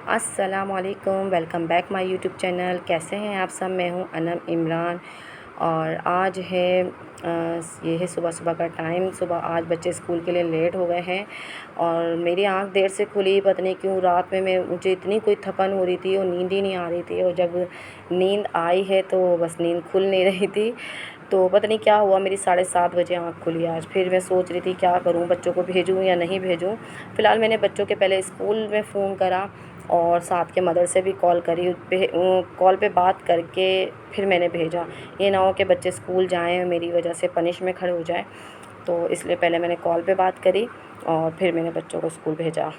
अस्सलाम वालेकुम, welcome back my YouTube channel. कैसे हैं आप सब? मैं हूं अनम इमरान और आज है ये है सुबह सुबह का टाइम। सुबह आज बच्चे स्कूल के लिए लेट हो गए हैं और मेरी आंख देर से खुली। पता नहीं क्यों रात में मुझे इतनी कोई थकन हो रही थी और नींद ही नहीं आ रही थी, और जब नींद आई है तो बस नींद खुल नहीं रही थी। तो पता नहीं क्या हुआ, मेरी 7:30 बजे आँख खुली आज। फिर मैं सोच रही थी क्या करूं, बच्चों को भेजूं या नहीं भेजूं। फ़िलहाल मैंने बच्चों के पहले स्कूल में फ़ोन करा और साथ के मदर से भी कॉल करी। कॉल पे बात करके फिर मैंने भेजा। ये ना हो कि बच्चे स्कूल जाएं मेरी वजह से पनिश में खड़े हो जाएं, तो इसलिए पहले मैंने कॉल पे बात करी और फिर मैंने बच्चों को स्कूल भेजा।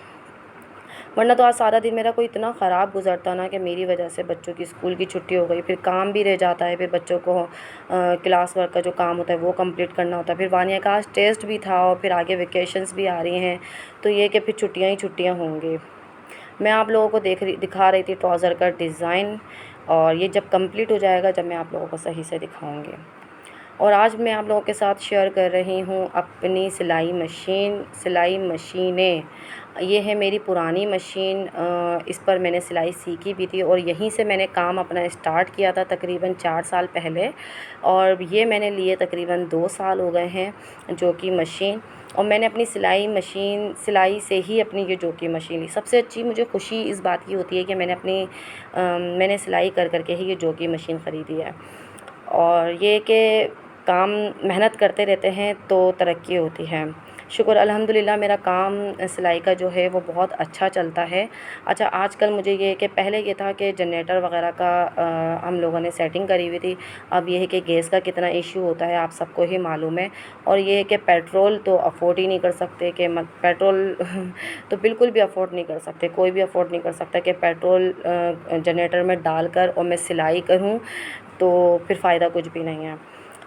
वरना तो आज सारा दिन मेरा कोई इतना ख़राब गुज़रता ना कि मेरी वजह से बच्चों की स्कूल की छुट्टी हो गई। फिर काम भी रह जाता है, फिर बच्चों को क्लास वर्क का जो काम होता है वो कंप्लीट करना होता है। फिर वानिया का आज टेस्ट भी था और फिर आगे वेकेशंस भी आ रही हैं, तो ये कि फिर छुट्टियाँ ही छुट्टियाँ होंगी। मैं आप लोगों को दिखा रही थी ट्राउज़र का डिज़ाइन, और ये जब कंप्लीट हो जाएगा जब मैं आप लोगों को सही से दिखाऊंगी। और आज मैं आप लोगों के साथ शेयर कर रही हूँ अपनी सिलाई मशीनें। ये है मेरी पुरानी मशीन, इस पर मैंने सिलाई सीखी भी थी और यहीं से मैंने काम अपना स्टार्ट किया था तकरीबन 4 साल पहले। और ये मैंने लिए तकरीबन 2 साल हो गए हैं जो कि मशीन। और मैंने अपनी सिलाई से ही अपनी ये जो कि मशीन ली। सबसे अच्छी मुझे खुशी इस बात की होती है कि मैंने सिलाई कर कर के ही ये जो कि मशीन ख़रीदी है। और ये कि काम मेहनत करते रहते हैं तो तरक्की होती है। शुक्र अल्हम्दुलिल्लाह मेरा काम सिलाई का जो है वो बहुत अच्छा चलता है। अच्छा, आजकल मुझे ये है कि पहले ये था कि जनरेटर वगैरह का हम लोगों ने सेटिंग करी हुई थी। अब ये है कि गैस का कितना इशू होता है आप सबको ही मालूम है। और ये है कि पेट्रोल तो अफोर्ड ही नहीं कर सकते कि पेट्रोल तो बिल्कुल भी अफोर्ड नहीं कर सकते, कोई भी अफोर्ड नहीं कर सकता कि पेट्रोल जनरेटर में डालकर और मैं सिलाई करूँ, तो फिर फ़ायदा कुछ भी नहीं है।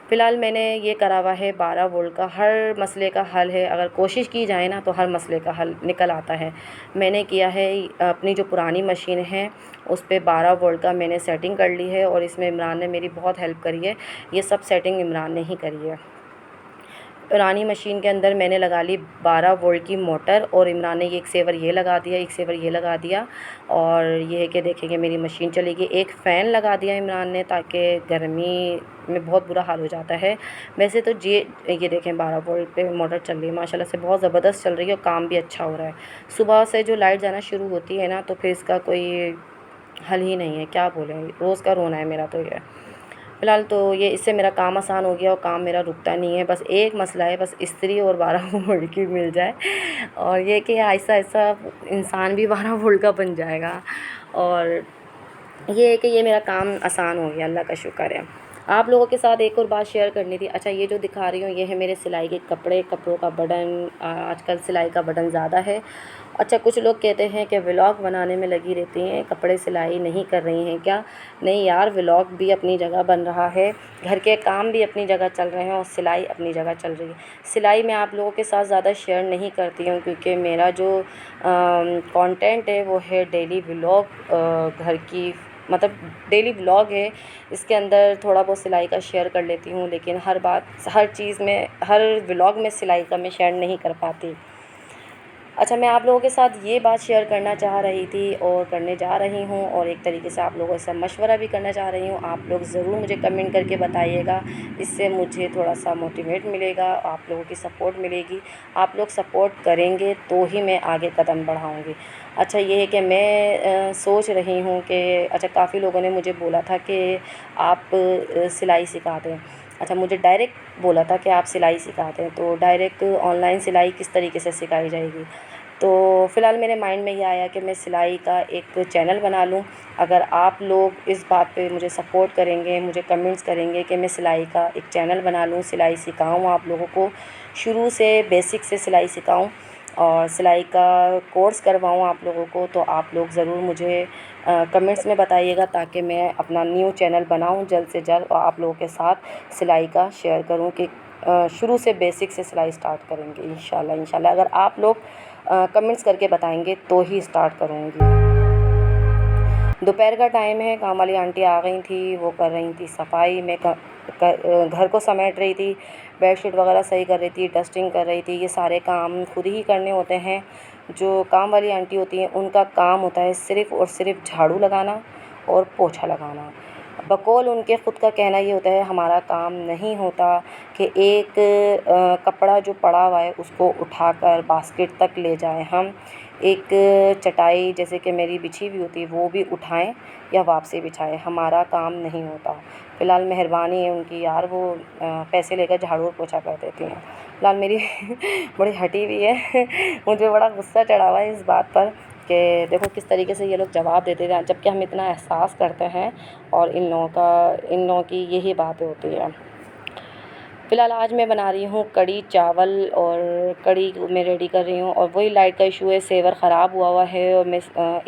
फ़िलहाल मैंने ये करा हुआ है 12 वोल्ट का। हर मसले का हल है, अगर कोशिश की जाए ना तो हर मसले का हल निकल आता है। मैंने किया है अपनी जो पुरानी मशीन है उस पे 12 वोल्ट का मैंने सेटिंग कर ली है, और इसमें इमरान ने मेरी बहुत हेल्प करी है। ये सब सेटिंग इमरान ने ही करी है। पुरानी मशीन के अंदर मैंने लगा ली 12 वोल्ट की मोटर, और इमरान ने ये एक सेवर ये लगा दिया, एक सेवर ये लगा दिया। और ये है कि देखेंगे मेरी मशीन चलेगी। एक फ़ैन लगा दिया इमरान ने ताकि गर्मी में बहुत बुरा हाल हो जाता है। वैसे तो ये देखें 12 वोल्ट पे मोटर चल रही है, माशाल्लाह से बहुत ज़बरदस्त चल रही है और काम भी अच्छा हो रहा है। सुबह से जो लाइट जाना शुरू होती है ना तो फिर इसका कोई हल ही नहीं है, क्या बोलें, रोज़ का रोना है मेरा तो ये। फ़िलहाल तो ये इससे मेरा काम आसान हो गया और काम मेरा रुकता नहीं है। बस एक मसला है, बस इस्त्री और 12 वोल्ट की मिल जाए, और ये कि आहिस्ता-आहिस्ता इंसान भी 12 वोल्ट का बन जाएगा। और ये है कि ये मेरा काम आसान हो गया, अल्लाह का शुक्र है। आप लोगों के साथ एक और बात शेयर करनी थी। अच्छा, ये जो दिखा रही हूँ ये है मेरे सिलाई के कपड़ों का बटन। आजकल सिलाई का बटन ज़्यादा है। अच्छा, कुछ लोग कहते हैं कि व्लॉग बनाने में लगी रहती हैं, कपड़े सिलाई नहीं कर रही हैं क्या? नहीं यार, व्लॉग भी अपनी जगह बन रहा है, घर के काम भी अपनी जगह चल रहे हैं और सिलाई अपनी जगह चल रही है। सिलाई मैं आप लोगों के साथ ज़्यादा शेयर नहीं करती हूँ क्योंकि मेरा जो कंटेंट है वो है डेली व्लॉग, घर की मतलब डेली व्लॉग है। इसके अंदर थोड़ा बहुत सिलाई का शेयर कर लेती हूँ, लेकिन हर चीज़ में, हर व्लॉग में सिलाई का मैं शेयर नहीं कर पाती। अच्छा, मैं आप लोगों के साथ ये बात शेयर करना चाह रही थी और करने जा रही हूँ, और एक तरीके से आप लोगों से मशवरा भी करना चाह रही हूँ। आप लोग ज़रूर मुझे कमेंट करके बताइएगा, इससे मुझे थोड़ा सा मोटिवेट मिलेगा, आप लोगों की सपोर्ट मिलेगी। आप लोग सपोर्ट करेंगे तो ही मैं आगे कदम बढ़ाऊँगी। अच्छा, ये है कि मैं सोच रही हूँ कि अच्छा, काफ़ी लोगों ने मुझे बोला था कि आप सिलाई सिखा दें। अच्छा, मुझे डायरेक्ट बोला था कि आप सिलाई सिखाते हैं, तो डायरेक्ट ऑनलाइन सिलाई किस तरीके से सिखाई जाएगी। तो फ़िलहाल मेरे माइंड में ये आया कि मैं सिलाई का एक चैनल बना लूँ। अगर आप लोग इस बात पे मुझे सपोर्ट करेंगे, मुझे कमेंट्स करेंगे कि मैं सिलाई का एक चैनल बना लूँ, सिलाई सिखाऊँ आप लोगों को, शुरू से बेसिक से सिलाई सिखाऊँ और सिलाई का कोर्स करवाऊँ आप लोगों को, तो आप लोग ज़रूर मुझे कमेंट्स में बताइएगा ताकि मैं अपना न्यू चैनल बनाऊँ जल्द से जल्द और आप लोगों के साथ सिलाई का शेयर करूँ कि शुरू से बेसिक से सिलाई स्टार्ट करेंगे इंशाल्लाह। अगर आप लोग कमेंट्स करके बताएंगे तो ही स्टार्ट करूँगी। दोपहर का टाइम है, काम वाली आंटी आ गई थी, वो कर रही थी सफाई। मैं घर को समेट रही थी, बेडशीट वगैरह सही कर रही थी, डस्टिंग कर रही थी। ये सारे काम खुद ही करने होते हैं जो काम वाली आंटी होती हैं उनका काम होता है सिर्फ़ और सिर्फ झाड़ू लगाना और पोछा लगाना। बकौल उनके ख़ुद का कहना ये होता है, हमारा काम नहीं होता कि एक कपड़ा जो पड़ा हुआ है उसको उठाकर बास्केट तक ले जाएं हम, एक चटाई जैसे कि मेरी बिछी हुई होती है वो भी उठाएं या वापसी बिछाएं, हमारा काम नहीं होता। फ़िलहाल मेहरबानी है उनकी यार, वो पैसे लेकर झाड़ू और पोछा कर देती हैं। फ़िलहाल मेरी बड़ी हटी हुई है मुझे बड़ा गुस्सा चढ़ा हुआ है इस बात पर कि देखो किस तरीके से ये लोग जवाब देते हैं, जबकि हम इतना एहसास करते हैं और इन लोगों की यही बातें होती हैं। फ़िलहाल आज मैं बना रही हूँ कढ़ी चावल, और कढ़ी मैं रेडी कर रही हूँ। और वही लाइट का इशू है, सेवर ख़राब हुआ है और मैं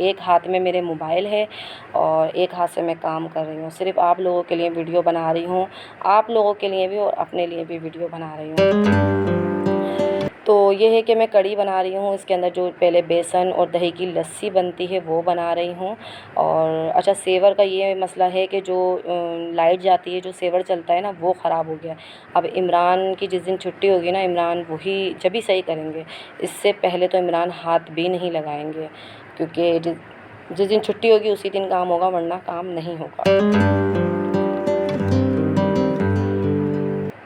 एक हाथ में मेरे मोबाइल है और एक हाथ से मैं काम कर रही हूँ। सिर्फ़ आप लोगों के लिए वीडियो बना रही हूँ, आप लोगों के लिए भी और अपने लिए भी वीडियो बना रही हूँ। तो ये है कि मैं कढ़ी बना रही हूँ, इसके अंदर जो पहले बेसन और दही की लस्सी बनती है वो बना रही हूँ। और अच्छा, सेवर का ये मसला है कि जो लाइट जाती है, जो सेवर चलता है ना, वो ख़राब हो गया। अब इमरान की जिस दिन छुट्टी होगी ना, इमरान वही जब ही सही करेंगे, इससे पहले तो इमरान हाथ भी नहीं लगाएंगे, क्योंकि जिस दिन छुट्टी होगी उसी दिन काम होगा, वरना काम नहीं होगा।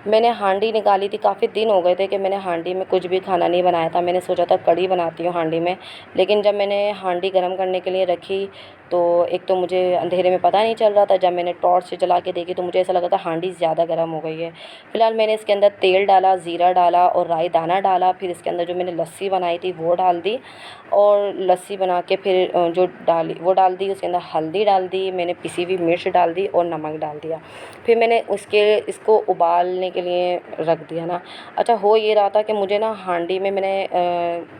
मैंने हांडी निकाली थी, काफ़ी दिन हो गए थे कि मैंने हांडी में कुछ भी खाना नहीं बनाया था। मैंने सोचा था कढ़ी बनाती हूँ हांडी में, लेकिन जब मैंने हांडी गर्म करने के लिए रखी तो एक तो मुझे अंधेरे में पता नहीं चल रहा था, जब मैंने टॉर्च से जला के देखी तो मुझे ऐसा लगा था हांडी ज़्यादा गर्म हो गई है। फ़िलहाल मैंने इसके अंदर तेल डाला, ज़ीरा डाला और राई दाना डाला, फिर इसके अंदर जो मैंने लस्सी बनाई थी वो डाल दी, और लस्सी बना के फिर जो डाली वो डाल दी। उसके अंदर हल्दी डाल दी, मैंने पिसी हुई मिर्च डाल दी और नमक डाल दिया। फिर मैंने इसको उबालने के लिए रख दिया ना। अच्छा, हो ये रहा था कि मुझे ना हांडी में मैंने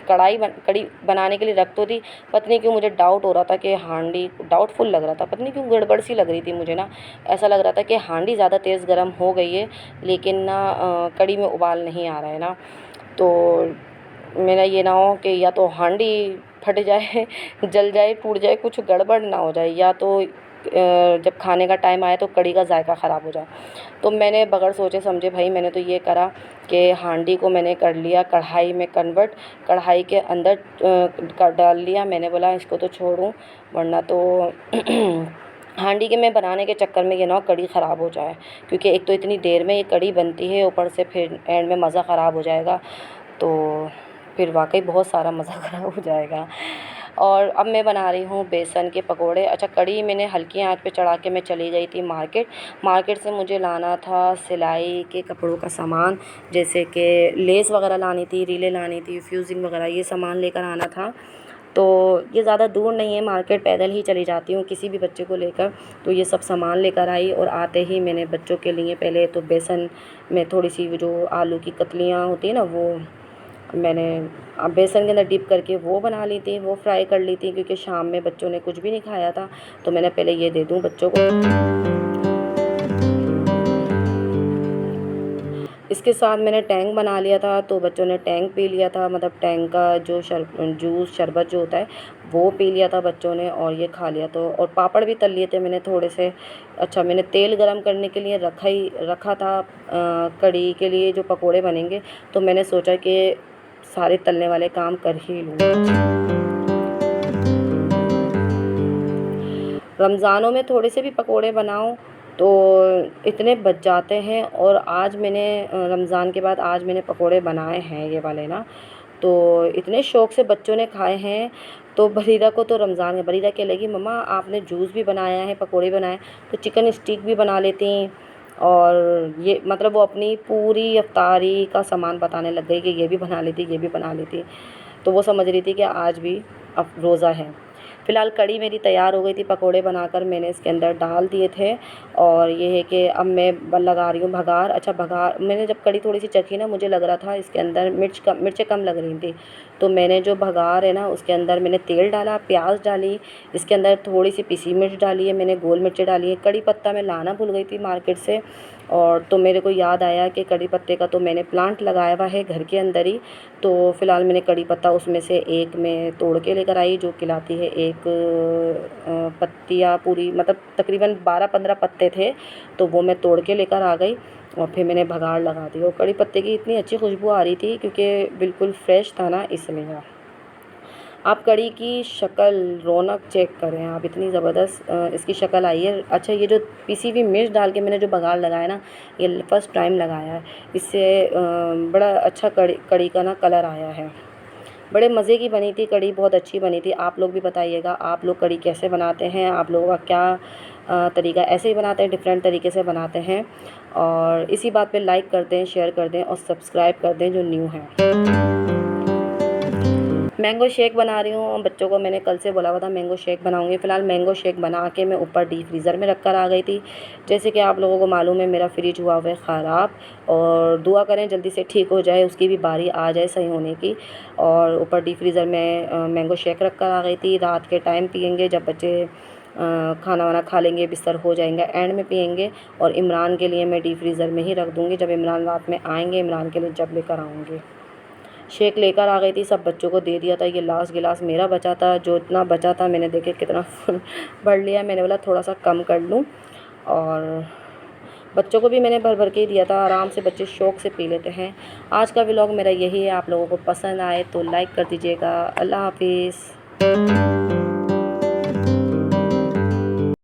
कढ़ी बनाने के लिए रख तो दी, पता नहीं क्यों मुझे डाउट हो रहा था कि हांडी डाउटफुल लग रहा था, पता नहीं क्यों गड़बड़ सी लग रही थी मुझे ना। ऐसा लग रहा था कि हांडी ज़्यादा तेज़ गर्म हो गई है, लेकिन ना कढ़ी में उबाल नहीं आ रहा है ना। तो मेरा ये ना हो कि या तो हांडी फट जाए जल जाए, टूट जाए, कुछ गड़बड़ ना हो जाए, या तो जब खाने का टाइम आए तो कढ़ी का जायका ख़राब हो जाए। तो मैंने बगैर सोचे समझे भाई मैंने तो ये करा कि हांडी को मैंने कर लिया कढ़ाई में कन्वर्ट, कढ़ाई के अंदर डाल लिया। मैंने बोला इसको तो छोड़ूं, वरना तो हांडी के मैं बनाने के चक्कर में ये ना कढ़ी ख़राब हो जाए, क्योंकि एक तो इतनी देर में ये कढ़ी बनती है, ऊपर से फिर एंड में मज़ा ख़राब हो जाएगा, तो फिर वाकई बहुत सारा मज़ा ख़राब हो जाएगा। और अब मैं बना रही हूँ बेसन के पकोड़े। अच्छा, कढ़ी मैंने हल्की आंच पे चढ़ा के मैं चली गई थी मार्केट से मुझे लाना था सिलाई के कपड़ों का सामान, जैसे कि लेस वगैरह लानी थी, रीलें लानी थी, फ्यूज़िंग वगैरह, ये सामान लेकर आना था। तो ये ज़्यादा दूर नहीं है, मार्केट पैदल ही चली जाती हूँ किसी भी बच्चे को लेकर। तो ये सब सामान लेकर आई और आते ही मैंने बच्चों के लिए पहले तो बेसन में थोड़ी सी जो आलू की कतलियाँ होती है ना, वो मैंने बेसन के अंदर डिप करके वो बना ली थी, वो फ्राई कर ली थी, क्योंकि शाम में बच्चों ने कुछ भी नहीं खाया था, तो मैंने पहले ये दे दूँ बच्चों को। इसके साथ मैंने टैंक बना लिया था, तो बच्चों ने टैंक पी लिया था, मतलब टैंक का जो जूस शरबत जो होता है वो पी लिया था बच्चों ने, और ये खा लिया। तो और पापड़ भी तल लिए थे मैंने थोड़े से। अच्छा, मैंने तेल गरम करने के लिए रखा था कढ़ी के लिए जो पकोड़े बनेंगे, तो मैंने सोचा कि सारे तलने वाले काम कर ही लूँ। रमज़ानों में थोड़े से भी पकोड़े बनाओ तो इतने बच जाते हैं। और आज मैंने रमज़ान के बाद आज मैंने पकोड़े बनाए हैं ये वाले ना, तो इतने शौक़ से बच्चों ने खाए हैं। तो बरीदा को तो रमज़ान है, बरीदा कह लगी मम्मा आपने जूस भी बनाया है, पकोड़े बनाए, तो चिकन स्टिक भी बना लेती। और ये मतलब वो अपनी पूरी इफ्तारी का सामान बताने लग गई कि ये भी बना लेती, ये भी बना लेती। तो वो समझ रही थी कि आज भी अब रोज़ा है। फ़िलहाल कढ़ी मेरी तैयार हो गई थी, पकोड़े बनाकर मैंने इसके अंदर डाल दिए थे। और ये है कि अब मैं लगा रही हूँ भगार। अच्छा, भगार मैंने जब कढ़ी थोड़ी सी चखी ना, मुझे लग रहा था इसके अंदर मिर्चें कम लग रही थी, तो मैंने जो भगार है ना उसके अंदर मैंने तेल डाला, प्याज डाली, इसके अंदर थोड़ी सी पिसी मिर्च डाली है मैंने, गोल मिर्चें डाली है, कड़ी पत्ता मैं लाना भूल गई थी मार्केट से। और तो मेरे को याद आया कि कड़ी पत्ते का तो मैंने प्लांट लगाया हुआ है घर के अंदर ही। तो फ़िलहाल मैंने कड़ी पत्ता उसमें से एक मैं तोड़ के लेकर आई, जो खिलाती है एक पत्तियाँ पूरी, मतलब तकरीबन 12-15 पत्ते थे, तो वो मैं तोड़ के लेकर आ गई और फिर मैंने भगाड़ लगा दी। और कड़ी पत्ते की इतनी अच्छी खुशबू आ रही थी क्योंकि बिल्कुल फ्रेश था ना, इसलिए। आप कड़ी की शक्ल रौनक चेक करें आप, इतनी ज़बरदस्त इसकी शक्ल आई है। अच्छा, ये जो पिसी हुई मिर्च डाल के मैंने जो बघार लगाया ना, ये फ़र्स्ट टाइम लगाया है। इससे बड़ा अच्छा कड़ी का ना कलर आया है। बड़े मज़े की बनी थी कड़ी, बहुत अच्छी बनी थी। आप लोग भी बताइएगा आप लोग कड़ी कैसे बनाते हैं, आप लोगों का क्या तरीका, ऐसे ही बनाते हैं, डिफरेंट तरीके से बनाते हैं। और इसी बात पे लाइक कर दें, शेयर कर दें और सब्सक्राइब कर दें जो न्यू हैं। मैंगो शेक बना रही हूँ, बच्चों को मैंने कल से बोला हुआ था मैंगो शेक बनाऊँगी। फ़िलहाल मैंगो शेक बना के मैं ऊपर डीप फ्रीज़र में रख कर आ गई थी। जैसे कि आप लोगों को मालूम है मेरा फ्रिज हुआ है ख़राब, और दुआ करें जल्दी से ठीक हो जाए, उसकी भी बारी आ जाए सही होने की। और ऊपर डीप फ्रीज़र में मैंगो शेक रख कर आ गई थी। रात के टाइम पियेंगे जब बच्चे खाना वाना खा लेंगे, बिस्तर हो जाएंगे, एंड में पियेंगे। और इमरान के लिए मैं डीप फ्रीज़र में ही रख दूँगी, जब इमरान रात में आएँगे इमरान के लिए जब लेकर आऊँगी। शेक लेकर आ गई थी, सब बच्चों को दे दिया था। ये लास्ट गिलास मेरा बचा था, जो इतना बचा था मैंने देखे कितना भर लिया। मैंने बोला थोड़ा सा कम कर लूँ, और बच्चों को भी मैंने भर भर के ही दिया था। आराम से बच्चे शौक़ से पी लेते हैं। आज का व्लॉग मेरा यही है, आप लोगों को पसंद आए तो लाइक कर दीजिएगा। अल्लाह हाफिज़।